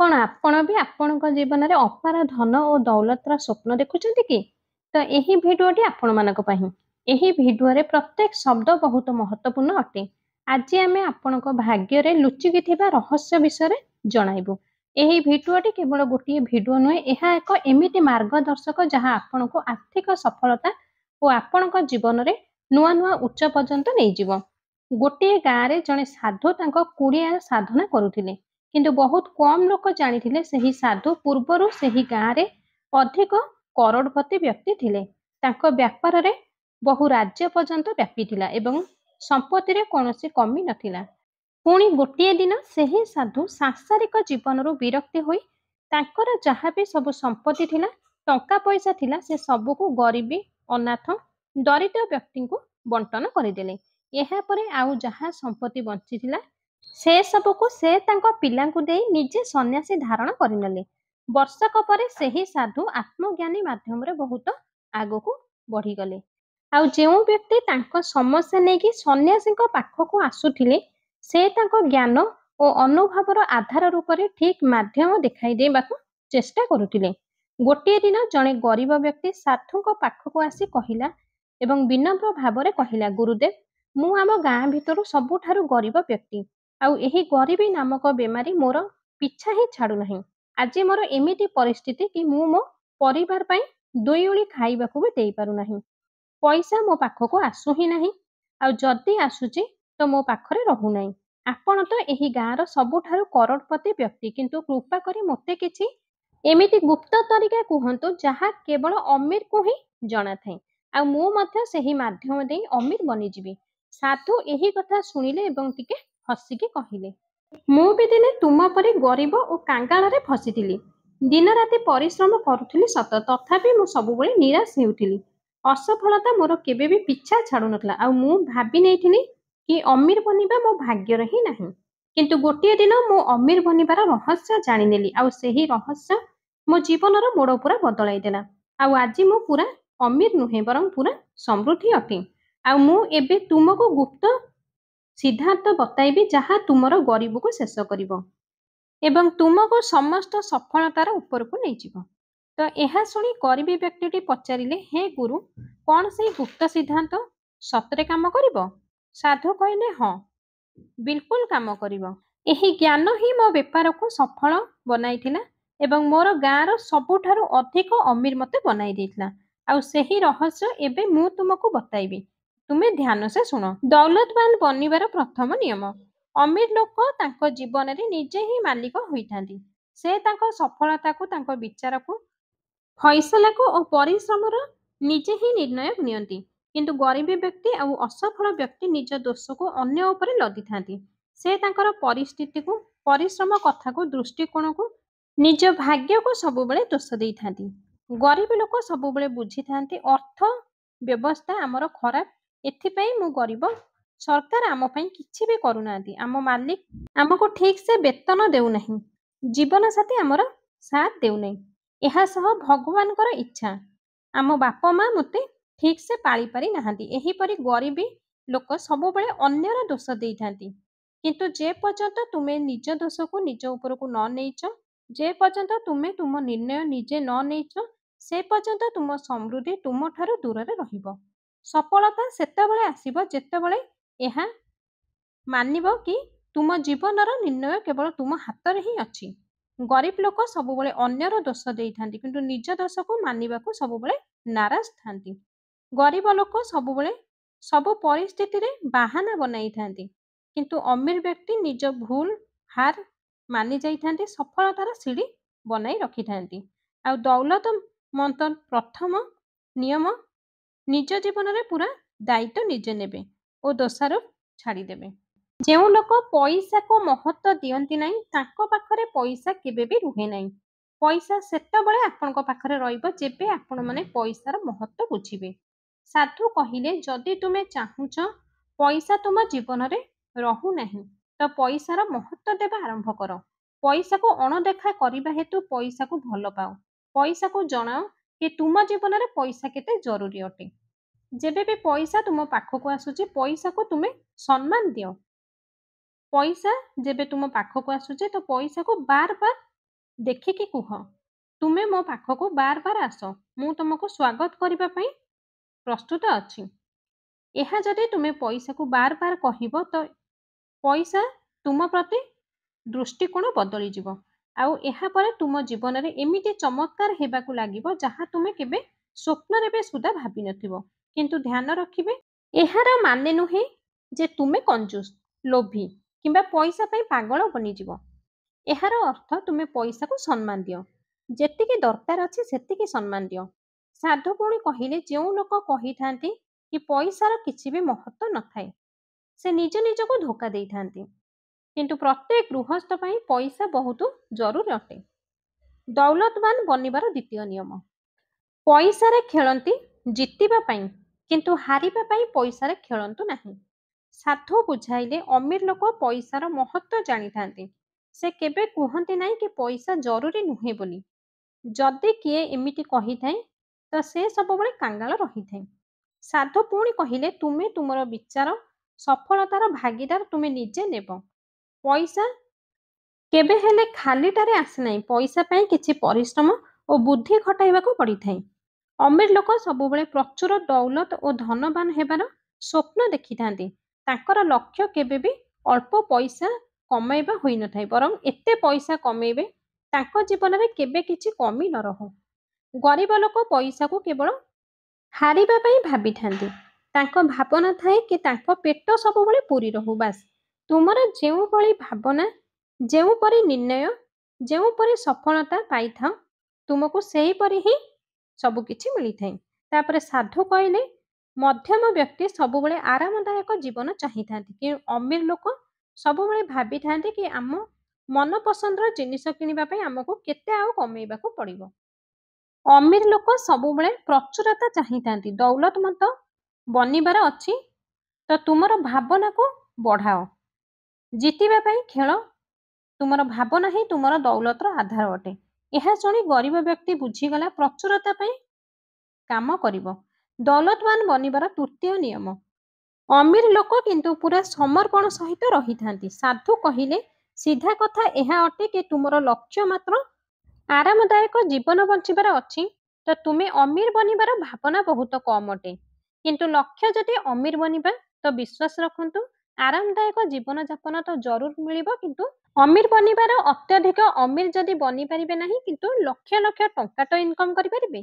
कौन आपण भी आपणଙ୍କ ଜୀବନରେ ଅପାର ଧନ ଓ ଦୌଲତର ସ୍ୱପ୍ନ ଦେଖୁଛନ୍ତି କି? ତ ଏହି ଭିଡିଓଟି ଆପଣମାନଙ୍କ ପାଇଁ। ଏହି ଭିଡିଓରେ ପ୍ରତ୍ୟେକ ଶବ୍ଦ ବହୁତ ମହତ୍ୱପୂର୍ଣ୍ଣ ଅଟେ। ଆଜି ଆମେ ଆପଣଙ୍କ ଭାଗ୍ୟରେ ଲୁଚିକି ଥିବା ରହସ୍ୟ ବିଷୟରେ ଜଣାଇବୁ। ଏହି ଭିଡିଓଟି କେବଳ ଗୋଟିଏ ଭିଡିଓ ନୁହେଁ, ଏହା ଏକ ଏମିତି ମାର୍ଗଦର୍ଶକ ଯାହା ଆପଣଙ୍କୁ ଆର୍ଥିକ ସଫଳତା ଓ ଆପଣଙ୍କ ଜୀବନରେ ନୂଆ ନୂଆ ଉଚ୍ଚ ପର୍ଯ୍ୟନ୍ତ ନେଇଯିବ। ଗୋଟିଏ ଗାଁରେ ଜଣେ ସାଧୁ ତାଙ୍କ କୁଡ଼ିଆ ସାଧନା କରୁଥିଲେ। କିନ୍ତୁ ବହୁତ କମ୍ ଲୋକ ଜାଣିଥିଲେ ସେହି ସାଧୁ ପୂର୍ବରୁ ସେହି ଗାଁରେ ଅଧିକ କରୋଡ଼ପତି ବ୍ୟକ୍ତି ଥିଲେ। ତାଙ୍କ ବ୍ୟାପାରରେ ବହୁ ରାଜ୍ୟ ପର୍ଯ୍ୟନ୍ତ ବ୍ୟାପିଥିଲା ଏବଂ ସମ୍ପତ୍ତିରେ କୌଣସି କମି ନଥିଲା। ପୁଣି ଗୋଟିଏ ଦିନ ସେହି ସାଧୁ ସାଂସାରିକ ଜୀବନରୁ ବିରକ୍ତି ହୋଇ ତାଙ୍କର ଯାହା ବି ସବୁ ସମ୍ପତ୍ତି ଥିଲା, ଟଙ୍କା ପଇସା ଥିଲା, ସେ ସବୁକୁ ଗରିବୀ, ଅନାଥ, ଦରିଦ୍ର ବ୍ୟକ୍ତିଙ୍କୁ ବଣ୍ଟନ କରିଦେଲେ। ଏହାପରେ ଆଉ ଯାହା ସମ୍ପତ୍ତି ବଞ୍ଚିଥିଲା ସେ ସବୁକୁ ସେ ତାଙ୍କ ପିଲାଙ୍କୁ ଦେଇ ନିଜେ ସନ୍ନ୍ୟାସୀ ଧାରଣ କରିନେଲେ। ବର୍ଷକ ପରେ ସେହି ସାଧୁ ଆତ୍ମଜ୍ଞାନୀ ମାଧ୍ୟମରେ ବହୁତ ଆଗକୁ ବଢିଗଲେ। ଆଉ ଯେଉଁ ବ୍ୟକ୍ତି ତାଙ୍କ ସମସ୍ୟା ନେଇକି ସନ୍ନ୍ୟାସୀଙ୍କ ପାଖକୁ ଆସୁଥିଲେ, ସେ ତାଙ୍କ ଜ୍ଞାନ ଓ ଅନୁଭବର ଆଧାର ରୂପରେ ଠିକ୍ ମାଧ୍ୟମ ଦେଖାଇ ଦେବାକୁ ଚେଷ୍ଟା କରୁଥିଲେ। ଗୋଟିଏ ଦିନ ଜଣେ ଗରିବ ବ୍ୟକ୍ତି ସାଧୁଙ୍କ ପାଖକୁ ଆସି କହିଲା ଏବଂ ବିନମ୍ର ଭାବରେ କହିଲା, ଗୁରୁଦେବ, ମୁଁ ଆମ ଗାଁ ଭିତରୁ ସବୁଠାରୁ ଗରିବ ବ୍ୟକ୍ତି। ଆଉ ଏହି ଗରିବୀ ନାମକ ବେମାରୀ ମୋର ପିଛା ହିଁ ଛାଡୁନାହିଁ। ଆଜି ମୋର ଏମିତି ପରିସ୍ଥିତି କି ମୁଁ ମୋ ପରିବାର ପାଇଁ ଦୁଇ ଓଳି ଖାଇବାକୁ ବି ଦେଇପାରୁନାହିଁ। ପଇସା ମୋ ପାଖକୁ ଆସୁ ହିଁ ନାହିଁ, ଆଉ ଯଦି ଆସୁଛି ତ ମୋ ପାଖରେ ରହୁନାହିଁ। ଆପଣ ତ ଏହି ଗାଁର ସବୁଠାରୁ କରୋଡ଼ପତି ବ୍ୟକ୍ତି, କିନ୍ତୁ କୃପା କରି ମୋତେ କିଛି ଏମିତି ଗୁପ୍ତ ତରିକା କୁହନ୍ତୁ ଯାହା କେବଳ ଅମୀରକୁ ହିଁ ଜଣାଥାଏ, ଆଉ ମୁଁ ମଧ୍ୟ ସେହି ମାଧ୍ୟମ ଦେଇ ଅମୀର ବନିଯିବି। ସାଧୁ ଏହି କଥା ଶୁଣିଲେ ଏବଂ ଟିକେ ହସିକି କହିଲେ, ମୁଁ ବି ଦିନେ ତୁମ ପରି ଗରିବ ଓ କାଙ୍ଗାଳରେ ଫସିଥିଲି। ଦିନ ରାତି ପରିଶ୍ରମ କରୁଥିଲି ସତ, ତଥାପି ମୁଁ ସବୁବେଳେ ନିରାଶ ହେଉଥିଲି। ଅସଫଳତା ମୋର କେବେ ବି ପିଛା ଛାଡୁନଥିଲା, ଆଉ ମୁଁ ଭାବି ନେଇଥିଲି କି ଅମୀର ବନିବା ମୋ ଭାଗ୍ୟରେ ହିଁ ନାହିଁ। କିନ୍ତୁ ଗୋଟିଏ ଦିନ ମୁଁ ଅମୀର ବନିବାର ରହସ୍ୟ ଜାଣିନେଲି, ଆଉ ସେହି ରହସ୍ୟ ମୋ ଜୀବନର ମୋଡ଼ ପୁରା ବଦଳାଇ ଦେଲା। ଆଉ ଆଜି ମୁଁ ପୁରା ଅମୀର ନୁହେଁ, ବରଂ ପୁରା ସମୃଦ୍ଧି ଅଟେ। ଆଉ ମୁଁ ଏବେ ତୁମକୁ ଗୁପ୍ତ ସିଦ୍ଧାନ୍ତ ବତାଇବି ଯାହା ତୁମର ଗରିବକୁ ଶେଷ କରିବ ଏବଂ ତୁମକୁ ସମସ୍ତ ସଫଳତାର ଉପରକୁ ନେଇଯିବ। ତ ଏହା ଶୁଣି ଗରିବୀ ବ୍ୟକ୍ତିଟି ପଚାରିଲେ, ହେ ଗୁରୁ, କଣ ସେଇ ଗୁପ୍ତ ସିଦ୍ଧାନ୍ତ ସତରେ କାମ କରିବ? ସାଧୁ କହିଲେ, ହଁ, ବିଲକୁଲ କାମ କରିବ। ଏହି ଜ୍ଞାନ ହିଁ ମୋ ବେପାରକୁ ସଫଳ ବନାଇଥିଲା ଏବଂ ମୋର ଗାଁର ସବୁଠାରୁ ଅଧିକ ଅମୀର ମୋତେ ବନାଇ ଦେଇଥିଲା। ଆଉ ସେହି ରହସ୍ୟ ଏବେ ମୁଁ ତୁମକୁ ବତାଇବି। ତୁମେ ଧ୍ୟାନ ସେ ଶୁଣ। ଦୌଲତବାନ ବନିବାର ପ୍ରଥମ ନିୟମ। ଅମୀର ଲୋକ ତାଙ୍କ ଜୀବନରେ ନିଜେ ହିଁ ମାଲିକ ହୋଇଥାନ୍ତି। ସେ ତାଙ୍କ ସଫଳତାକୁ, ତାଙ୍କ ବିଚାରକୁ, ଫଇସଲାକୁ ଓ ପରିଶ୍ରମର ନିଜେ ହିଁ ନିର୍ଣ୍ଣୟ ନିଅନ୍ତି। କିନ୍ତୁ ଗରିବୀ ବ୍ୟକ୍ତି ଆଉ ଅସଫଳ ବ୍ୟକ୍ତି ନିଜ ଦୋଷକୁ ଅନ୍ୟ ଉପରେ ଲଦିଥାନ୍ତି। ସେ ତାଙ୍କର ପରିସ୍ଥିତିକୁ, ପରିଶ୍ରମ କଥାକୁ, ଦୃଷ୍ଟିକୋଣକୁ, ନିଜ ଭାଗ୍ୟକୁ ସବୁବେଳେ ଦୋଷ ଦେଇଥାନ୍ତି। ଗରିବ ଲୋକ ସବୁବେଳେ ବୁଝିଥାନ୍ତି ଅର୍ଥ ବ୍ୟବସ୍ଥା ଆମର ଖରାପ, ଏଥିପାଇଁ ମୁଁ ଗରିବ, ସରକାର ଆମ ପାଇଁ କିଛି ବି କରୁନାହାନ୍ତି, ଆମ ମାଲିକ ଆମକୁ ଠିକ୍ ସେ ବେତନ ଦେଉନାହିଁ, ଜୀବନସାଥୀ ଆମର ସାଥ ଦେଉନାହିଁ, ଏହା ସହ ଭଗବାନଙ୍କର ଇଚ୍ଛା, ଆମ ବାପା ମା ମୋତେ ଠିକ୍ ସେ ପାଳିପାରି ନାହାନ୍ତି। ଏହିପରି ଗରିବୀ ଲୋକ ସବୁବେଳେ ଅନ୍ୟର ଦୋଷ ଦେଇଥାନ୍ତି। କିନ୍ତୁ ଯେ ପର୍ଯ୍ୟନ୍ତ ତୁମେ ନିଜ ଦୋଷକୁ ନିଜ ଉପରକୁ ନ ନେଇଛ, ଯେ ପର୍ଯ୍ୟନ୍ତ ତୁମେ ତୁମ ନିର୍ଣ୍ଣୟ ନିଜେ ନ ନେଇଛ, ସେ ପର୍ଯ୍ୟନ୍ତ ତୁମ ସମୃଦ୍ଧି ତୁମଠାରୁ ଦୂରରେ ରହିବ। ସଫଳତା ସେତେବେଳେ ଆସିବ ଯେତେବେଳେ ଏହା ମାନିବ କି ତୁମ ଜୀବନର ନିର୍ଣ୍ଣୟ କେବଳ ତୁମ ହାତରେ ହିଁ ଅଛି। ଗରିବ ଲୋକ ସବୁବେଳେ ଅନ୍ୟର ଦୋଷ ଦେଇଥାନ୍ତି, କିନ୍ତୁ ନିଜ ଦୋଷକୁ ମାନିବାକୁ ସବୁବେଳେ ନାରାଜ ଥାନ୍ତି। ଗରିବ ଲୋକ ସବୁବେଳେ ସବୁ ପରିସ୍ଥିତିରେ ବାହାନା ବନାଇଥାନ୍ତି, କିନ୍ତୁ ଅମୀର ବ୍ୟକ୍ତି ନିଜ ଭୁଲ ହାର ମାନି ଯାଇଥାନ୍ତି, ସଫଳତାର ସିଡ଼ି ବନାଇ ରଖିଥାନ୍ତି। ଆଉ ଦୌଲତମନ୍ତ ପ୍ରଥମ ନିୟମ, ନିଜ ଜୀବନରେ ପୁରା ଦାୟିତ୍ୱ ନିଜେ ନେବେ ଓ ଦୋଷାରୋପ ଛାଡ଼ିଦେବେ। ଯେଉଁ ଲୋକ ପଇସାକୁ ମହତ୍ତ୍ୱ ଦିଅନ୍ତି ନାହିଁ, ତାଙ୍କ ପାଖରେ ପଇସା କେବେ ବି ରୁହେ ନାହିଁ। ପଇସା ସେତେବେଳେ ଆପଣଙ୍କ ପାଖରେ ରହିବ ଯେବେ ଆପଣମାନେ ପଇସାର ମହତ୍ତ୍ୱ ବୁଝିବେ। ସାଧୁ କହିଲେ, ଯଦି ତୁମେ ଚାହୁଁଛ ପଇସା ତୁମ ଜୀବନରେ ରହୁନାହିଁ, ତ ପଇସାର ମହତ୍ତ୍ୱ ଦେବା ଆରମ୍ଭ କର। ପଇସାକୁ ଅଣଦେଖା କରିବା ହେତୁ ପଇସାକୁ ଭଲ ପାଅ। ପଇସାକୁ ଜଣାଅ କି ତୁମ ଜୀବନରେ ପଇସା କେତେ ଜରୁରୀ ଅଟେ। ଯେବେ ବି ପଇସା ତୁମ ପାଖକୁ ଆସୁଛି, ପଇସାକୁ ତୁମେ ସମ୍ମାନ ଦିଅ। ପଇସା ଯେବେ ତୁମ ପାଖକୁ ଆସୁଛି, ତ ପଇସାକୁ ବାର ବାର ଦେଖିକି କୁହ। ତୁମେ ମୋ ପାଖକୁ ବାର ବାର ଆସ, ମୁଁ ତୁମକୁ ସ୍ୱାଗତ କରିବା ପାଇଁ ପ୍ରସ୍ତୁତ ଅଛି। ଏହା ଯଦି ତୁମେ ପଇସାକୁ ବାର ବାର କହିବ ତ ପଇସା ତୁମ ପ୍ରତି ଦୃଷ୍ଟିକୋଣ ବଦଳିଯିବ। ଆଉ ଏହାପରେ ତୁମ ଜୀବନରେ ଏମିତି ଚମତ୍କାର ହେବାକୁ ଲାଗିବ ଯାହା ତୁମେ କେବେ ସ୍ୱପ୍ନରେ ବି ସୁଦ୍ଧା ଭାବିନଥିବ। କିନ୍ତୁ ଧ୍ୟାନ ରଖିବେ, ଏହାର ମାନେ ନୁହେଁ ଯେ ତୁମେ କଞ୍ଜୁସ, ଲୋଭୀ କିମ୍ବା ପଇସା ପାଇଁ ପାଗଳ ବନିଯିବ। ଏହାର ଅର୍ଥ ତୁମେ ପଇସାକୁ ସମ୍ମାନ ଦିଅ। ଯେତିକି ଦରକାର ଅଛି ସେତିକି ସମ୍ମାନ ଦିଅ। ସାଧୁ ପୁଣି କହିଲେ, ଯେଉଁ ଲୋକ କହିଥାନ୍ତି କି ପଇସାର କିଛି ବି ମହତ୍ତ୍ୱ ନଥାଏ, ସେ ନିଜ ନିଜକୁ ଧୋକା ଦେଇଥାନ୍ତି। କିନ୍ତୁ ପ୍ରତ୍ୟେକ ଗୃହସ୍ଥ ପାଇଁ ପଇସା ବହୁତ ଜରୁରୀ ଅଟେ। ଦୌଲତବାନ ବନିବାର ଦ୍ୱିତୀୟ ନିୟମ। ପଇସାରେ ଖେଳନ୍ତି ଜିତିବା ପାଇଁ, କିନ୍ତୁ ହାରିବା ପାଇଁ ପଇସାରେ ଖେଳନ୍ତୁ ନାହିଁ। ସାଧୁ ବୁଝାଇଲେ, ଅମିର ଲୋକ ପଇସାର ମହତ୍ତ୍ୱ ଜାଣିଥାନ୍ତି। ସେ କେବେ କୁହନ୍ତି ନାହିଁ କି ପଇସା ଜରୁରୀ ନୁହେଁ ବୋଲି। ଯଦି କିଏ ଏମିତି କହିଥାଏ ତ ସେ ସବୁବେଳେ କାଙ୍ଗାଳ ରହିଥାଏ। ସାଧୁ ପୁଣି କହିଲେ, ତୁମେ ତୁମର ବିଚାର ସଫଳତାର ଭାଗିଦାର ତୁମେ ନିଜେ ନେବ। ପଇସା କେବେ ହେଲେ ଖାଲିଟାରେ ଆସେ ନାହିଁ। ପଇସା ପାଇଁ କିଛି ପରିଶ୍ରମ ଓ ବୁଦ୍ଧି ଖଟାଇବାକୁ ପଡ଼ିଥାଏ। ଅମିର ଲୋକ ସବୁବେଳେ ପ୍ରଚୁର ଦୌଲତ ଓ ଧନବାନ ହେବାର ସ୍ୱପ୍ନ ଦେଖିଥାନ୍ତି। ତାଙ୍କର ଲକ୍ଷ୍ୟ କେବେ ବି ଅଳ୍ପ ପଇସା କମାଇବା ହୋଇନଥାଏ, ବରଂ ଏତେ ପଇସା କମେଇବେ ତାଙ୍କ ଜୀବନରେ କେବେ କିଛି କମି ନ ରହୁ। ଗରିବ ଲୋକ ପଇସାକୁ କେବଳ ହାରିବା ପାଇଁ ଭାବିଥାନ୍ତି। ତାଙ୍କ ଭାବନା ଥାଏ କି ତାଙ୍କ ପେଟ ସବୁବେଳେ ପୂରି ରହୁ। ବାସ୍, ତୁମର ଯେଉଁଭଳି ଭାବନା, ଯେଉଁପରି ନିର୍ଣ୍ଣୟ, ଯେଉଁପରି ସଫଳତା ପାଇଥାଅ, ତୁମକୁ ସେହିପରି ହିଁ ସବୁକିଛି ମିଳିଥାଏ। ତାପରେ ସାଧୁ କହିଲେ, ମଧ୍ୟମ ବ୍ୟକ୍ତି ସବୁବେଳେ ଆରାମଦାୟକ ଜୀବନ ଚାହିଁଥାନ୍ତି, କିନ୍ତୁ ଅମିର ଲୋକ ସବୁବେଳେ ଭାବିଥାନ୍ତି କି ଆମ ମନପସନ୍ଦର ଜିନିଷ କିଣିବା ପାଇଁ ଆମକୁ କେତେ ଆଉ କମେଇବାକୁ ପଡ଼ିବ। ଅମିର ଲୋକ ସବୁବେଳେ ପ୍ରଚୁରତା ଚାହିଁଥାନ୍ତି। ଦୌଲତମନ୍ତ ବନିବାର ଅଛି ତ ତୁମର ଭାବନାକୁ ବଢ଼ାଅ। ଜିତିବା ପାଇଁ ଖେଳ, ତୁମର ଭାବନା ହିଁ ତୁମର ଦୌଲତର ଆଧାର ଅଟେ। ଏହା ଶୁଣି ଗରିବ ବ୍ୟକ୍ତି ବୁଝିଗଲା, ପ୍ରଚୁରତା ପାଇଁ କାମ କରିବ। ଦୌଲତବାନ ବନିବାର ତୃତୀୟ ନିୟମ। ଅମିର ଲୋକ କିନ୍ତୁ ପୁରା ସମର୍ପଣ ସହିତ ରହିଥାନ୍ତି। ସାଧୁ କହିଲେ, ସିଧା କଥା ଏହା ଅଟେ କି ତୁମର ଲକ୍ଷ୍ୟ ମାତ୍ର ଆରାମଦାୟକ ଜୀବନ ବଞ୍ଚିବାର ଅଛି ତ ତୁମେ ଅମିର ବନିବାର ଭାବନା ବହୁତ କମ୍ ଅଟେ। କିନ୍ତୁ ଲକ୍ଷ୍ୟ ଯଦି ଅମିର ବନିବା, ତ ବିଶ୍ୱାସ ରଖନ୍ତୁ, ଆରାମଦାୟକ ଜୀବନ ଯାପନ ତ ଜରୁର ମିଳିବ, କିନ୍ତୁ ଅମିର ବନିବାର ଅତ୍ୟଧିକ ଅମିର ଯଦି ବନିପାରିବେ ନାହିଁ, କିନ୍ତୁ ଲକ୍ଷ ଲକ୍ଷ ଟଙ୍କା ତ ଇନକମ୍ କରିପାରିବେ।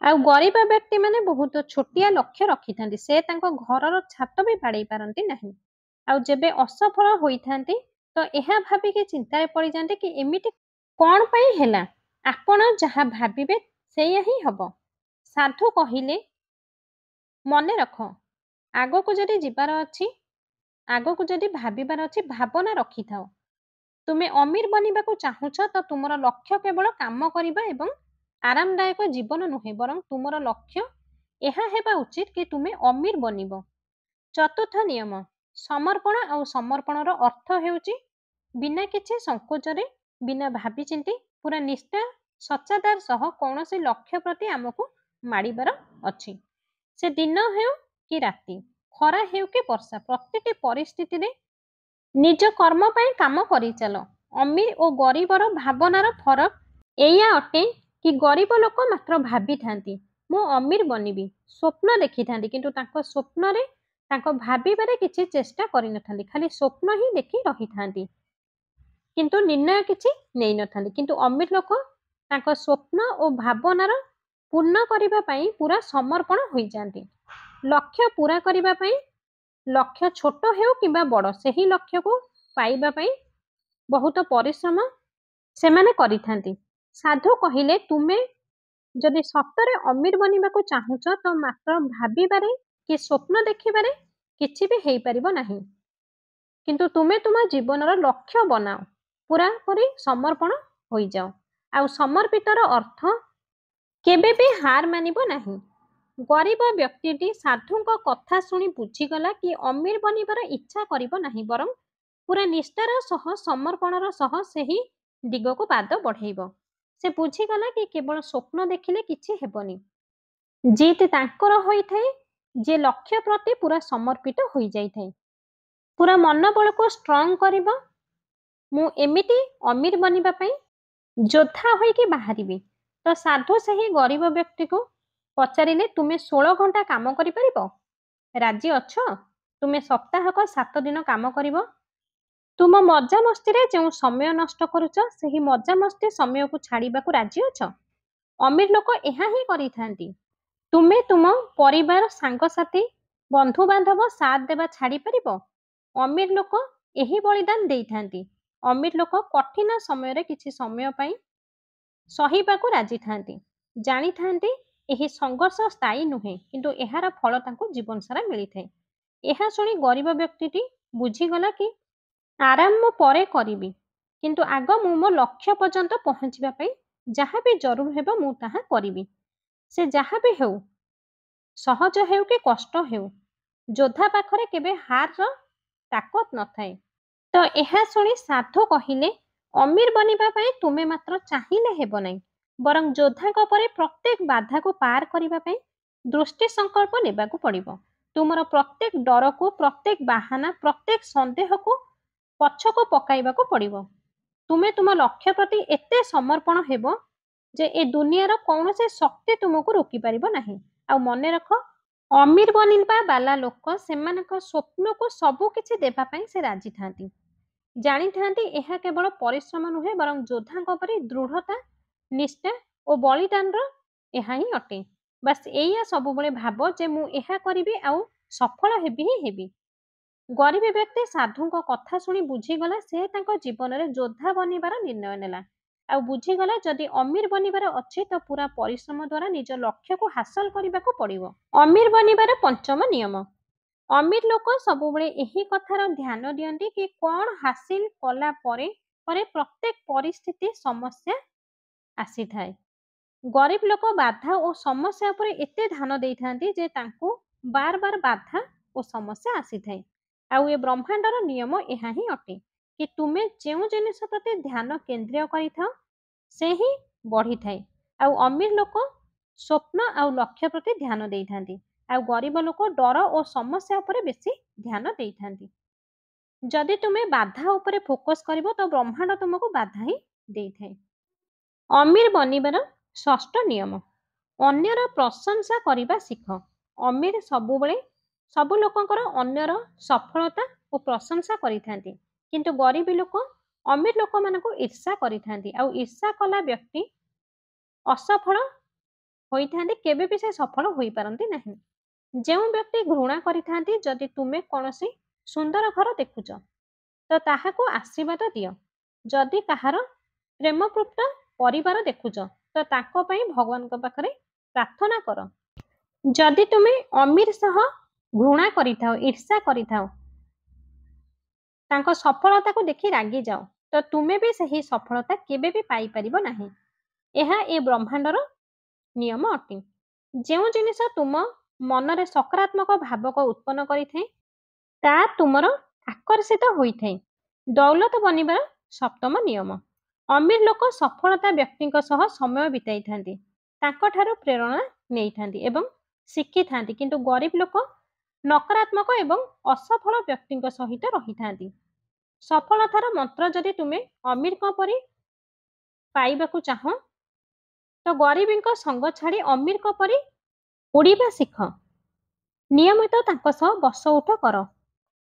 ଆଉ ଗରିବ ବ୍ୟକ୍ତିମାନେ ବହୁତ ଛୋଟିଆ ଲକ୍ଷ୍ୟ ରଖିଥାନ୍ତି। ସେ ତାଙ୍କ ଘରର ଛାତ ବି ବାଡ଼େଇ ପାରନ୍ତି ନାହିଁ। ଆଉ ଯେବେ ଅସଫଳ ହୋଇଥାନ୍ତି ତ ଏହା ଭାବିକି ଚିନ୍ତାରେ ପଡ଼ିଯାନ୍ତି କି ଏମିତି କ'ଣ ପାଇଁ ହେଲା। ଆପଣ ଯାହା ଭାବିବେ ସେଇଆ ହିଁ ହବ। ସାଧୁ କହିଲେ, ମନେ ରଖ, ଆଗକୁ ଯଦି ଯିବାର ଅଛି, ଆଗକୁ ଯଦି ଭାବିବାର ଅଛି, ଭାବନା ରଖିଥାଅ। ତୁମେ ଅମିର ବନିବାକୁ ଚାହୁଁଛ ତ ତୁମର ଲକ୍ଷ୍ୟ କେବଳ କାମ କରିବା ଏବଂ ଆରାମଦାୟକ ଜୀବନ ନୁହେଁ, ବରଂ ତୁମର ଲକ୍ଷ୍ୟ ଏହା ହେବା ଉଚିତ କି ତୁମେ ଅମିର ବନିବ। ଚତୁର୍ଥ ନିୟମ। ସମର୍ପଣ। ଆଉ ସମର୍ପଣର ଅର୍ଥ ହେଉଛି ବିନା କିଛି ସଂକୋଚରେ, ବିନା ଭାବିଚିନ୍ତି, ପୁରା ନିଷ୍ଠା ସଚ୍ଚାଦାର ସହ କୌଣସି ଲକ୍ଷ୍ୟ ପ୍ରତି ଆମକୁ ମାଡ଼ିବାର ଅଛି। ସେ ଦିନ ହେଉ କି ରାତି, ଖରା ହେଉ କି ବର୍ଷା, ପ୍ରତିଟି ପରିସ୍ଥିତିରେ ନିଜ କର୍ମ ପାଇଁ କାମ କରିଚାଲ। ଅମିର ଓ ଗରିବର ଭାବନାର ଫରକ ଏଇଆ ଅଟେ କି ଗରିବ ଲୋକ ମାତ୍ର ଭାବିଥାନ୍ତି, ମୁଁ ଅମିର ବନିବି, ସ୍ୱପ୍ନ ଦେଖିଥାନ୍ତି, କିନ୍ତୁ ତାଙ୍କ ସ୍ୱପ୍ନରେ, ତାଙ୍କ ଭାବିବାରେ କିଛି ଚେଷ୍ଟା କରିନଥାନ୍ତି। ଖାଲି ସ୍ୱପ୍ନ ହିଁ ଦେଖି ରହିଥାନ୍ତି, କିନ୍ତୁ ନିର୍ଣ୍ଣୟ କିଛି ନେଇନଥାନ୍ତି। କିନ୍ତୁ ଅମିର ଲୋକ ତାଙ୍କ ସ୍ୱପ୍ନ ଓ ଭାବନାର ପୂର୍ଣ୍ଣ କରିବା ପାଇଁ ପୁରା ସମର୍ପଣ ହୋଇଯାଆନ୍ତି। ଲକ୍ଷ୍ୟ ପୂରା କରିବା ପାଇଁ, ଲକ୍ଷ୍ୟ ଛୋଟ ହେଉ କିମ୍ବା ବଡ଼, ସେହି ଲକ୍ଷ୍ୟକୁ ପାଇବା ପାଇଁ ବହୁତ ପରିଶ୍ରମ ସେମାନେ କରିଥାନ୍ତି। ସାଧୁ କହିଲେ, ତୁମେ ଯଦି ସତରେ ଅମିର ବନିବାକୁ ଚାହୁଁଛ ତ ମାତ୍ର ଭାବିବାରେ କି ସ୍ୱପ୍ନ ଦେଖିବାରେ କିଛି ବି ହେଇପାରିବ ନାହିଁ। କିନ୍ତୁ ତୁମେ ତୁମ ଜୀବନର ଲକ୍ଷ୍ୟ ବନାଅ, ପୁରାପୁରି ସମର୍ପଣ ହୋଇଯାଅ। ଆଉ ସମର୍ପିତର ଅର୍ଥ କେବେ ବି ହାର ମାନିବ ନାହିଁ। ଗରିବ ବ୍ୟକ୍ତିଟି ସାଧୁଙ୍କ କଥା ଶୁଣି ବୁଝିଗଲା କି ଅମିର ବନିବାର ଇଚ୍ଛା କରିବ ନାହିଁ, ବରଂ ପୁରା ନିଷ୍ଠାର ସହ, ସମର୍ପଣର ସହ ସେହି ଦିଗକୁ ପାଦ ବଢ଼େଇବ। ସେ ବୁଝିଗଲା କି କେବଳ ସ୍ୱପ୍ନ ଦେଖିଲେ କିଛି ହେବନି। ଜିତ୍ ତାଙ୍କର ହୋଇଥାଏ ଯେ ଲକ୍ଷ୍ୟ ପ୍ରତି ପୁରା ସମର୍ପିତ ହୋଇଯାଇଥାଏ। ପୁରା ମନୋବଳକୁ ଷ୍ଟ୍ରଙ୍ଗ କରିବ। ମୁଁ ଏମିତି ଅମିର ବନିବା ପାଇଁ ଯୋଦ୍ଧା ହୋଇକି ବାହାରିବି। ତ ସାଧୁ ସେହି ଗରିବ ବ୍ୟକ୍ତିକୁ ପଚାରିଲେ, ତୁମେ 16 ଘଣ୍ଟା କାମ କରିପାରିବ? ରାଜି ଅଛ? ତୁମେ ସପ୍ତାହକ 7 ଦିନ କାମ କରିବ। ତୁମ ମଜାମସ୍ତିରେ ଯେଉଁ ସମୟ ନଷ୍ଟ କରୁଛ, ସେହି ମଜାମସ୍ତି ସମୟକୁ ଛାଡ଼ିବାକୁ ରାଜି ଅଛ? ଅମିର ଲୋକ ଏହା ହିଁ କରିଥାନ୍ତି। ତୁମେ ତୁମ ପରିବାର, ସାଙ୍ଗସାଥି, ବନ୍ଧୁବାନ୍ଧବ ସାଥ ଦେବା ଛାଡ଼ିପାରିବ? ଅମିର ଲୋକ ଏହି ବଳିଦାନ ଦେଇଥାନ୍ତି। ଅମିର ଲୋକ କଠିନ ସମୟରେ କିଛି ସମୟ ପାଇଁ ସହିବାକୁ ରାଜି ଥାନ୍ତି। ଜାଣିଥାନ୍ତି ଏହି ସଂଘର୍ଷ ସ୍ଥାୟୀ ନୁହେଁ, କିନ୍ତୁ ଏହାର ଫଳ ତାଙ୍କୁ ଜୀବନ ସାରା ମିଳିଥାଏ। ଏହା ଶୁଣି ଗରିବ ବ୍ୟକ୍ତିଟି ବୁଝିଗଲା କି ଆରାମ ମୁଁ ପରେ କରିବି, କିନ୍ତୁ ଆଗ ମୁଁ ମୋ ଲକ୍ଷ୍ୟ ପର୍ଯ୍ୟନ୍ତ ପହଞ୍ଚିବା ପାଇଁ ଯାହା ବି ଜରୁର ହେବ ମୁଁ ତାହା କରିବି। ସେ ଯାହା ବି ହେଉ, ସହଜ ହେଉ କି କଷ୍ଟ ହେଉ, ଯୋଦ୍ଧା ପାଖରେ କେବେ ହାରର ତାକତ ନଥାଏ। ତ ଏହା ଶୁଣି ସାଧୁ କହିଲେ, ଅମିର ବନିବା ପାଇଁ ତୁମେ ମାତ୍ର ଚାହିଁଲେ ହେବ ନାହିଁ, ବରଂ ଯୋଦ୍ଧାଙ୍କ ପରି ପ୍ରତ୍ୟେକ ବାଧାକୁ ପାର କରିବା ପାଇଁ ଦୃଷ୍ଟି ସଂକଳ୍ପ ନେବାକୁ ପଡ଼ିବ। ତୁମର ପ୍ରତ୍ୟେକ ଡରକୁ, ପ୍ରତ୍ୟେକ ବାହାନା, ପ୍ରତ୍ୟେକ ସନ୍ଦେହକୁ ପଛକୁ ପକାଇବାକୁ ପଡ଼ିବ। ତୁମେ ତୁମ ଲକ୍ଷ୍ୟ ପ୍ରତି ଏତେ ସମର୍ପଣ ହେବ ଯେ ଏ ଦୁନିଆର କୌଣସି ଶକ୍ତି ତୁମକୁ ରୋକିପାରିବ ନାହିଁ। ଆଉ ମନେ ରଖ, ଅମିର ବନିବା ବାଲା ଲୋକ ସେମାନଙ୍କ ସ୍ୱପ୍ନକୁ ସବୁ କିଛି ଦେବା ପାଇଁ ସେ ରାଜି ଥାନ୍ତି। ଜାଣିଥାନ୍ତି ଏହା କେବଳ ପରିଶ୍ରମ ନୁହେଁ, ବରଂ ଯୋଦ୍ଧାଙ୍କ ପରି ଦୃଢ଼ତା, ନିଷ୍ଠା ଓ ବଳିଦାନର ଏହା ହିଁ ଅଟେ। ବାସ୍ ଏଇଆ ସବୁବେଳେ ଭାବ ଯେ ମୁଁ ଏହା କରିବି ଆଉ ସଫଳ ହେବି ହିଁ ହେବି। ଗରିବ ବ୍ୟକ୍ତି ସାଧୁଙ୍କ କଥା ଶୁଣି ବୁଝିଗଲା ସେ ତାଙ୍କ ଜୀବନରେ ଯୋଦ୍ଧା ବନିବାର ନିର୍ଣ୍ଣୟ ନେଲା। ଆଉ ବୁଝିଗଲା ଯଦି ଅମିର ବନିବାର ଅଛି ତ ପୁରା ପରିଶ୍ରମ ଦ୍ୱାରା ନିଜ ଲକ୍ଷ୍ୟକୁ ହାସଲ କରିବାକୁ ପଡ଼ିବ। ଅମିର ବନିବାର ପଞ୍ଚମ ନିୟମ। ଅମିର ଲୋକ ସବୁବେଳେ ଏହି କଥାର ଧ୍ୟାନ ଦିଅନ୍ତି କି କ'ଣ ହାସିଲ କଲା ପରେ ପରେ ପ୍ରତ୍ୟେକ ପରିସ୍ଥିତି ସମସ୍ୟା ଆସିଥାଏ। ଗରିବ ଲୋକ ବାଧା ଓ ସମସ୍ୟା ଉପରେ ଏତେ ଧ୍ୟାନ ଦେଇଥାନ୍ତି ଯେ ତାଙ୍କୁ ବାର ବାର ବାଧା ଓ ସମସ୍ୟା ଆସିଥାଏ। ଆଉ ଏ ବ୍ରହ୍ମାଣ୍ଡର ନିୟମ ଏହା ହିଁ ଅଟେ କି ତୁମେ ଯେଉଁ ଜିନିଷ ପ୍ରତି ଧ୍ୟାନ କେନ୍ଦ୍ରୀୟ କରିଥାଅ ସେ ହିଁ ବଢ଼ିଥାଏ। ଆଉ ଅମିର ଲୋକ ସ୍ୱପ୍ନ ଆଉ ଲକ୍ଷ୍ୟ ପ୍ରତି ଧ୍ୟାନ ଦେଇଥାନ୍ତି, ଆଉ ଗରିବ ଲୋକ ଡର ଓ ସମସ୍ୟା ଉପରେ ବେଶୀ ଧ୍ୟାନ ଦେଇଥାନ୍ତି। ଯଦି ତୁମେ ବାଧା ଉପରେ ଫୋକସ୍ କରିବ ତ ବ୍ରହ୍ମାଣ୍ଡ ତୁମକୁ ବାଧା ହିଁ ଦେଇଥାଏ। ଅମିର ବନିବାର ଷଷ୍ଠ ନିୟମ। ଅନ୍ୟର ପ୍ରଶଂସା କରିବା ଶିଖ। ଅମିର ସବୁବେଳେ ସବୁ ଲୋକଙ୍କର ଅନ୍ୟର ସଫଳତା ଓ ପ୍ରଶଂସା କରିଥାନ୍ତି, କିନ୍ତୁ ଗରିବ ଲୋକ ଅମିର ଲୋକମାନଙ୍କୁ ଈର୍ଷା କରିଥାନ୍ତି। ଆଉ ଈର୍ଷା କଲା ବ୍ୟକ୍ତି ଅସଫଳ ହୋଇଥାନ୍ତି, କେବେ ବି ସେ ସଫଳ ହୋଇପାରନ୍ତି ନାହିଁ। ଯେଉଁ ବ୍ୟକ୍ତି ଘୃଣା କରିଥାନ୍ତି, ଯଦି ତୁମେ କୌଣସି ସୁନ୍ଦର ଘର ଦେଖୁଛ ତ ତାହାକୁ ଆଶୀର୍ବାଦ ଦିଅ। ଯଦି କାହାର ପ୍ରେମପୃପ୍ତ ପରିବାର ଦେଖୁଛ ତ ତାଙ୍କ ପାଇଁ ଭଗବାନଙ୍କ ପାଖରେ ପ୍ରାର୍ଥନା କର। ଯଦି ତୁମେ ଅମିର ସହ ଘୃଣା କରିଥାଅ, ଈର୍ଷା କରିଥାଅ, ତାଙ୍କ ସଫଳତାକୁ ଦେଖି ରାଗିଯାଅ, ତ ତୁମେ ବି ସେହି ସଫଳତା କେବେ ବି ପାଇପାରିବ ନାହିଁ। ଏହା ଏ ବ୍ରହ୍ମାଣ୍ଡର ନିୟମ ଅଟେ। ଯେଉଁ ଜିନିଷ ତୁମ ମନରେ ସକାରାତ୍ମକ ଭାବକ ଉତ୍ପନ୍ନ କରିଥାଏ ତାହା ତୁମର ଆକର୍ଷିତ ହୋଇଥାଏ। ଦୌଲତ ବନିବାର ସପ୍ତମ ନିୟମ। ଅମିର ଲୋକ ସଫଳତା ବ୍ୟକ୍ତିଙ୍କ ସହ ସମୟ ବିତାଇଥାନ୍ତି, ତାଙ୍କଠାରୁ ପ୍ରେରଣା ନେଇଥାନ୍ତି ଏବଂ ଶିଖିଥାନ୍ତି, କିନ୍ତୁ ଗରିବ ଲୋକ ନକାରାତ୍ମକ ଏବଂ ଅସଫଳ ବ୍ୟକ୍ତିଙ୍କ ସହିତ ରହିଥାନ୍ତି। ସଫଳତାର ମନ୍ତ୍ର ଯଦି ତୁମେ ଅମିରଙ୍କ ପରି ପାଇବାକୁ ଚାହଁ ତ ଗରିବଙ୍କ ସଙ୍ଗ ଛାଡ଼ି ଅମିରଙ୍କ ପରି ଉଡ଼ିବା ଶିଖ। ନିୟମିତ ତାଙ୍କ ସହ ବସ ଉଠ କର।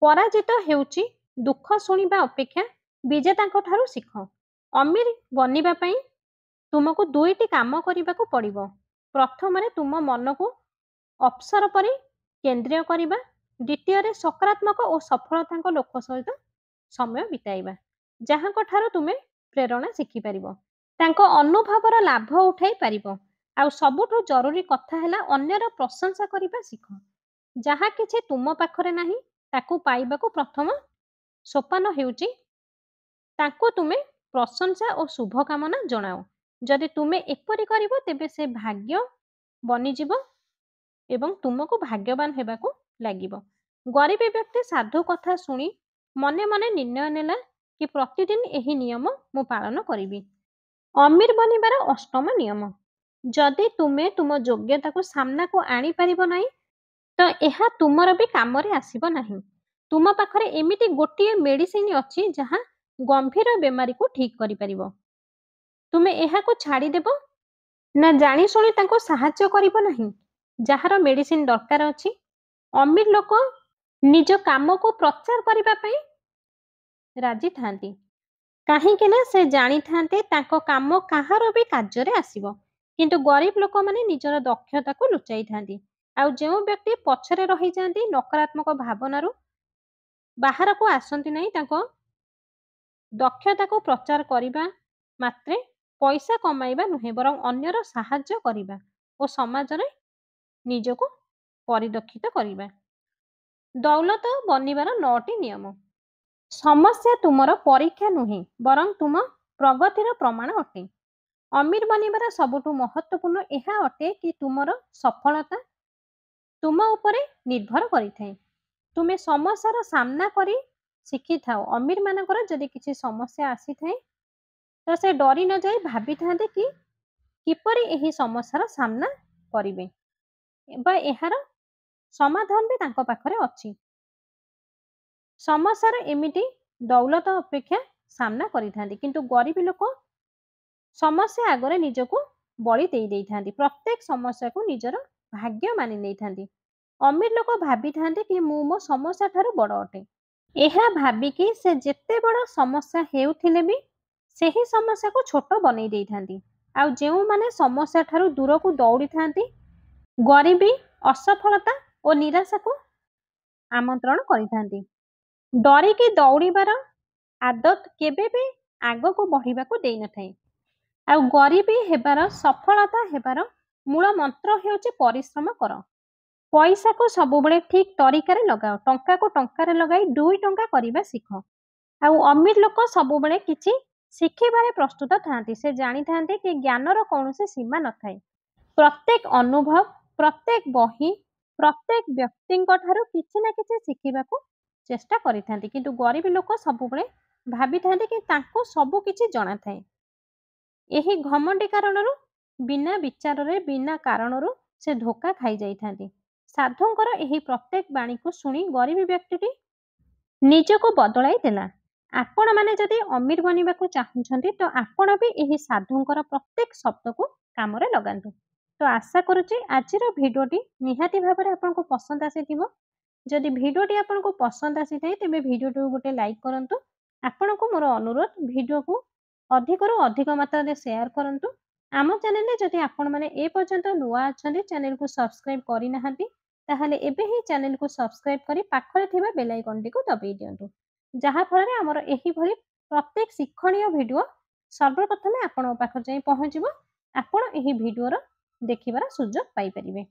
ପରାଜିତ ହେଉଛି ଦୁଃଖ ଶୁଣିବା ଅପେକ୍ଷା ବିଜେତାଙ୍କ ଠାରୁ ଶିଖ। ଅମିର ବନିବା ପାଇଁ ତୁମକୁ ଦୁଇଟି କାମ କରିବାକୁ ପଡ଼ିବ। ପ୍ରଥମରେ ତୁମ ମନକୁ ଅପ୍ସର ପରି କେନ୍ଦ୍ରୀୟ କରିବା, ଦ୍ୱିତୀୟରେ ସକାରାତ୍ମକ ଓ ସଫଳତାଙ୍କ ଲୋକ ସହିତ ସମୟ ବିତାଇବା, ଯାହାଙ୍କ ଠାରୁ ତୁମେ ପ୍ରେରଣା ଶିଖିପାରିବ, ତାଙ୍କ ଅନୁଭବର ଲାଭ ଉଠାଇ ପାରିବ। ଆଉ ସବୁଠୁ ଜରୁରୀ କଥା ହେଲା ଅନ୍ୟର ପ୍ରଶଂସା କରିବା ଶିଖ। ଯାହା କିଛି ତୁମ ପାଖରେ ନାହିଁ ତାକୁ ପାଇବାକୁ ପ୍ରଥମ ସୋପାନ ହେଉଛି ତାଙ୍କୁ ତୁମେ ପ୍ରଶଂସା ଓ ଶୁଭକାମନା ଜଣାଅ। ଯଦି ତୁମେ ଏପରି କରିବ ତେବେ ସେ ଭାଗ୍ୟ ବନିଯିବ ଏବଂ ତୁମକୁ ଭାଗ୍ୟବାନ ହେବାକୁ ଲାଗିବ। ଗରିବ ବ୍ୟକ୍ତି ସାଧୁ କଥା ଶୁଣି ମନେ ମନେ ନିର୍ଣ୍ଣୟ ନେଲା କି ପ୍ରତିଦିନ ଏହି ନିୟମ ମୁଁ ପାଳନ କରିବି। ଅମିର ବନିବାର ଅଷ୍ଟମ ନିୟମ। ଯଦି ତୁମେ ତୁମ ଯୋଗ୍ୟତାକୁ ସାମ୍ନାକୁ ଆଣିପାରିବ ନାହିଁ ତ ଏହା ତୁମର ବି କାମରେ ଆସିବ ନାହିଁ। ତୁମ ପାଖରେ ଏମିତି ଗୋଟିଏ ମେଡିସିନ ଅଛି ଯାହା ଗମ୍ଭୀର ବେମାରୀକୁ ଠିକ୍ କରିପାରିବ। ତୁମେ ଏହାକୁ ଛାଡ଼ିଦେବ ନା ଜାଣିଶୁଣି ତାଙ୍କୁ ସାହାଯ୍ୟ କରିବ ନାହିଁ? ଯାହାର ମେଡିସିନ ଦରକାର ଅଛି, ଅମିର ଲୋକ ନିଜ କାମକୁ ପ୍ରଚାର କରିବା ପାଇଁ ରାଜି ଥାନ୍ତି। କାହିଁକି ନା ସେ ଜାଣିଥାନ୍ତି ତାଙ୍କ କାମ କାହାର ବି କାର୍ଯ୍ୟରେ ଆସିବ। କିନ୍ତୁ ଗରିବ ଲୋକମାନେ ନିଜର ଦକ୍ଷତାକୁ ଲୁଚାଇଥାନ୍ତି। ଆଉ ଯେଉଁ ବ୍ୟକ୍ତି ପଛରେ ରହିଯାଆନ୍ତି, ନକାରାତ୍ମକ ଭାବନାରୁ ବାହାରକୁ ଆସନ୍ତି ନାହିଁ, ତାଙ୍କ ଦକ୍ଷତାକୁ ପ୍ରଚାର କରିବା ମାତ୍ରେ ପଇସା କମାଇବା ନୁହେଁ, ବରଂ ଅନ୍ୟର ସାହାଯ୍ୟ କରିବା ଓ ସମାଜରେ ନିଜକୁ ପରିଲକ୍ଷିତ କରିବା। ଦୌଲତ ବନିବାର 9ଟି ନିୟମ। ସମସ୍ୟା ତୁମର ପରୀକ୍ଷା ନୁହେଁ, ବରଂ ତୁମ ପ୍ରଗତିର ପ୍ରମାଣ ଅଟେ। ଅମିର ବନିବାର ସବୁଠୁ ମହତ୍ତ୍ୱପୂର୍ଣ୍ଣ ଏହା ଅଟେ କି ତୁମର ସଫଳତା ତୁମ ଉପରେ ନିର୍ଭର କରିଥାଏ। ତୁମେ ସମସ୍ୟାର ସାମ୍ନା କରି ଶିଖିଥାଅ। ଅମିରମାନଙ୍କର ଯଦି କିଛି ସମସ୍ୟା ଆସିଥାଏ, ତ ସେ ଡରି ନ ଯାଇ ଭାବିଥାନ୍ତି କି କିପରି ଏହି ସମସ୍ୟାର ସାମ୍ନା କରିବେ ବା ଏହାର ସମାଧାନ ବି ତାଙ୍କ ପାଖରେ ଅଛି। ସମସ୍ୟାର ଏମିତି ଦୌଲତ ଅପେକ୍ଷା ସାମ୍ନା କରିଥାନ୍ତି, କିନ୍ତୁ ଗରିବ ଲୋକ ସମସ୍ୟା ଆଗରେ ନିଜକୁ ବଳି ଦେଇଥାନ୍ତି। ପ୍ରତ୍ୟେକ ସମସ୍ୟାକୁ ନିଜର ଭାଗ୍ୟ ମାନି ନେଇଥାନ୍ତି। ଅମିର ଲୋକ ଭାବିଥାନ୍ତି କି ମୁଁ ମୋ ସମସ୍ୟା ଠାରୁ ବଡ଼ ଅଟେ। ଏହା ଭାବିକି ସେ ଯେତେ ବଡ଼ ସମସ୍ୟା ହେଉଥିଲେ ବି ସେହି ସମସ୍ୟାକୁ ଛୋଟ ବନେଇ ଦେଇଥାନ୍ତି। ଆଉ ଯେଉଁମାନେ ସମସ୍ୟା ଠାରୁ ଦୂରକୁ ଦୌଡ଼ିଥାନ୍ତି, ଗରିବୀ, ଅସଫଳତା ଓ ନିରାଶାକୁ ଆମନ୍ତ୍ରଣ କରିଥାନ୍ତି। ଡରିକି ଦୌଡ଼ିବାର ଆଦତ କେବେ ବି ଆଗକୁ ବଢ଼ିବାକୁ ଦେଇନଥାଏ। ଆଉ ଗରିବୀ ହେବାର, ସଫଳତା ହେବାର ମୂଳ ମନ୍ତ୍ର ହେଉଛି ପରିଶ୍ରମ କର। ପଇସାକୁ ସବୁବେଳେ ଠିକ୍ ତରିକାରେ ଲଗାଅ। ଟଙ୍କାକୁ ଟଙ୍କାରେ ଲଗାଇ 2 ଟଙ୍କା କରିବା ଶିଖ। ଆଉ ଅମିର ଲୋକ ସବୁବେଳେ କିଛି ଶିଖିବାରେ ପ୍ରସ୍ତୁତ ଥାନ୍ତି। ସେ ଜାଣିଥାନ୍ତି କି ଜ୍ଞାନର କୌଣସି ସୀମା ନଥାଏ। ପ୍ରତ୍ୟେକ ଅନୁଭବ, ପ୍ରତ୍ୟେକ ବହି, ପ୍ରତ୍ୟେକ ବ୍ୟକ୍ତିଙ୍କ ଠାରୁ କିଛି ନା କିଛି ଶିଖିବାକୁ ଚେଷ୍ଟା କରିଥାନ୍ତି। କିନ୍ତୁ ଗରିବ ଲୋକ ସବୁବେଳେ ଭାବିଥାନ୍ତି କି ତାଙ୍କୁ ସବୁ କିଛି ଜଣାଥାଏ। ଏହି ଘମଣ୍ଡି କାରଣରୁ ବିନା ବିଚାରରେ, ବିନା କାରଣରୁ ସେ ଧୋକା ଖାଇଯାଇଥାନ୍ତି। ସାଧୁଙ୍କର ଏହି ପ୍ରତ୍ୟେକ ବାଣୀକୁ ଶୁଣି ଗରିବ ବ୍ୟକ୍ତିଟି ନିଜକୁ ବଦଳାଇ ଦେଲା। ଆପଣମାନେ ଯଦି ଅମିର ବନିବାକୁ ଚାହୁଁଛନ୍ତି, ତ ଆପଣ ବି ଏହି ସାଧୁଙ୍କର ପ୍ରତ୍ୟେକ ଶବ୍ଦକୁ କାମରେ ଲଗାନ୍ତୁ। ତ ଆଶା କରୁଛି ଆଜିର ଭିଡ଼ିଓଟି ନିହାତି ଭାବରେ ଆପଣଙ୍କୁ ପସନ୍ଦ ଆସିଥିବ। ଯଦି ଭିଡ଼ିଓଟି ଆପଣଙ୍କୁ ପସନ୍ଦ ଆସିଥାଏ, ତେବେ ଭିଡ଼ିଓଟିକୁ ଗୋଟେ ଲାଇକ୍ କରନ୍ତୁ। ଆପଣଙ୍କୁ ମୋର ଅନୁରୋଧ, ଭିଡ଼ିଓକୁ ଅଧିକରୁ ଅଧିକ ମାତ୍ରାରେ ସେୟାର କରନ୍ତୁ। ଆମ ଚ୍ୟାନେଲରେ ଯଦି ଆପଣମାନେ ଏ ପର୍ଯ୍ୟନ୍ତ ନୂଆ ଅଛନ୍ତି, ଚ୍ୟାନେଲକୁ ସବସ୍କ୍ରାଇବ୍ କରିନାହାନ୍ତି, ତାହେଲେ ଏବେ ହିଁ ଚ୍ୟାନେଲକୁ ସବସ୍କ୍ରାଇବ୍ କରି ପାଖରେ ଥିବା ବେଲ୍ ଆଇକନଟିକୁ ଦବାଇ ଦିଅନ୍ତୁ। ଯାହାଫଳରେ ଆମର ଏହିଭଳି ପ୍ରତ୍ୟେକ ଶିକ୍ଷଣୀୟ ଭିଡ଼ିଓ ସର୍ବପ୍ରଥମେ ଆପଣଙ୍କ ପାଖରେ ଯାଇ ପହଞ୍ଚିବ। ଆପଣ ଏହି ଭିଡ଼ିଓର ଦେଖିବାର ସୁଯୋଗ ପାଇପାରିବେ।